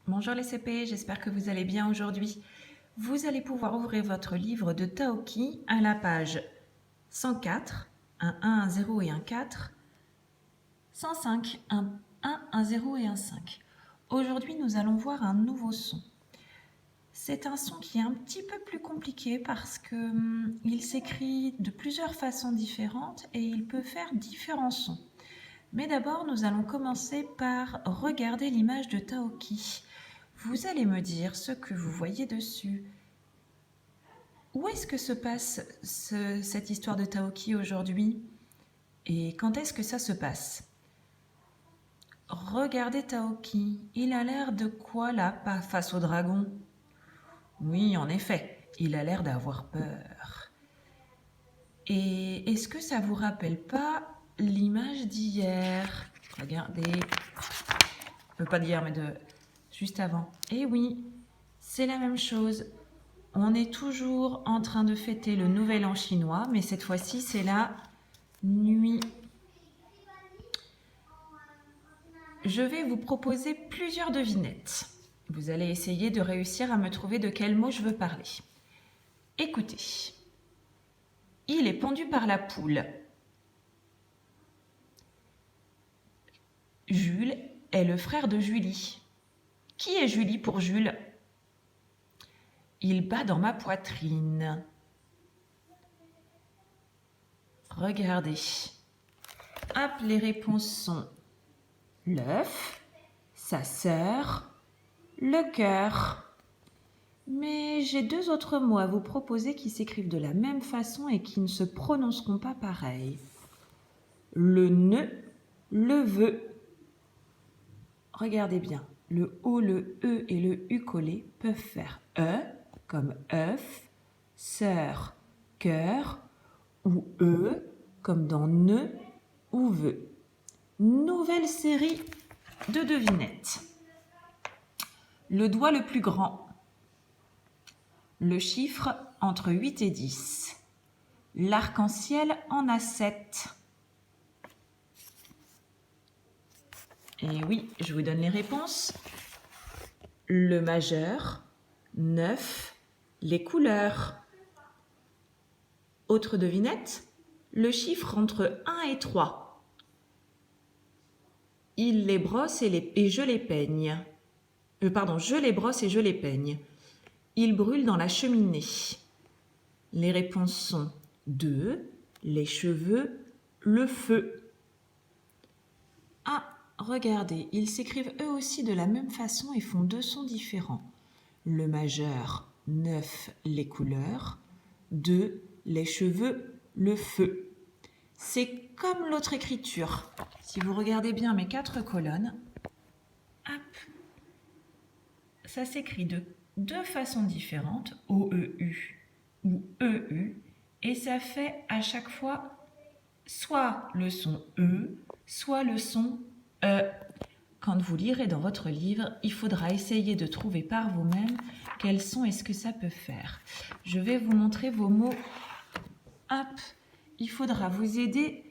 Bonjour les CP, j'espère que vous allez bien aujourd'hui. Vous allez pouvoir ouvrir votre livre de Taoki à la page 104, un 1, un 0 et un 4, 105, un 1, un 0 et un 5. Aujourd'hui, nous allons voir un nouveau son. C'est un son qui est un petit peu plus compliqué parce qu'il s'écrit de plusieurs façons différentes et il peut faire différents sons. Mais d'abord, nous allons commencer par regarder l'image de Taoki. Vous allez me dire ce que vous voyez dessus. Où est-ce que se passe cette histoire de Taoki aujourd'hui? Et quand est-ce que ça se passe? Regardez Taoki. Il a l'air de quoi là, pas face au dragon? Oui, en effet, il a l'air d'avoir peur. Et est-ce que ça vous rappelle pas l'image d'hier? Regardez. Pas d'hier, mais de juste avant. Eh oui, c'est la même chose. On est toujours en train de fêter le Nouvel An chinois, mais cette fois-ci, c'est la nuit. Je vais vous proposer plusieurs devinettes. Vous allez essayer de réussir à me trouver de quel mot je veux parler. Écoutez. Il est pondu par la poule. Jules est le frère de Julie. Qui est Julie pour Jules? Il bat dans ma poitrine. Regardez. Hop, les réponses sont l'œuf, sa sœur, le cœur. Mais j'ai deux autres mots à vous proposer qui s'écrivent de la même façon et qui ne se prononceront pas pareil. Le ne, le veut. Regardez bien, le O, le E et le U collés peuvent faire E comme œuf, sœur, cœur, ou E comme dans ne ou veut. Nouvelle série de devinettes. Le doigt le plus grand. Le chiffre entre 8 et 10. L'arc-en-ciel en a 7. Et oui, je vous donne les réponses. Le majeur, 9, les couleurs. Autre devinette, le chiffre entre 1 et 3. Il les brosse et je les peigne. Je les brosse et je les peigne. Il brûle dans la cheminée. Les réponses sont 2, les cheveux, le feu. Ah, regardez, ils s'écrivent eux aussi de la même façon et font deux sons différents. Le majeur, 9, les couleurs, 2, les cheveux, le feu. C'est comme l'autre écriture. Si vous regardez bien mes 4 colonnes, hop, ça s'écrit de deux façons différentes, O-E-U ou E-U, et ça fait à chaque fois soit le son E, soit le son E. Quand vous lirez dans votre livre, il faudra essayer de trouver par vous-même quel son est-ce que ça peut faire. Je vais vous montrer vos mots. Hop, il faudra vous aider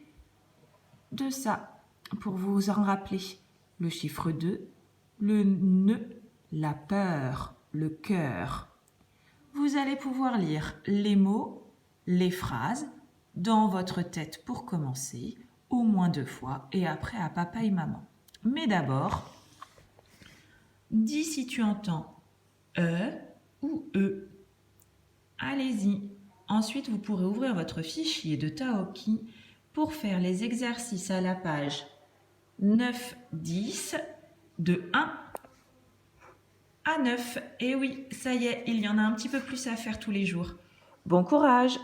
de ça pour vous en rappeler. Le chiffre 2, le ne, la peur, le cœur. Vous allez pouvoir lire les mots, les phrases dans votre tête pour commencer, au moins 2 fois, et après à papa et maman. Mais d'abord, dis si tu entends E ou E. Allez-y. Ensuite, vous pourrez ouvrir votre fichier de Taoki pour faire les exercices à la page 9-10 de 1 à 9. Et oui, ça y est, il y en a un petit peu plus à faire tous les jours. Bon courage!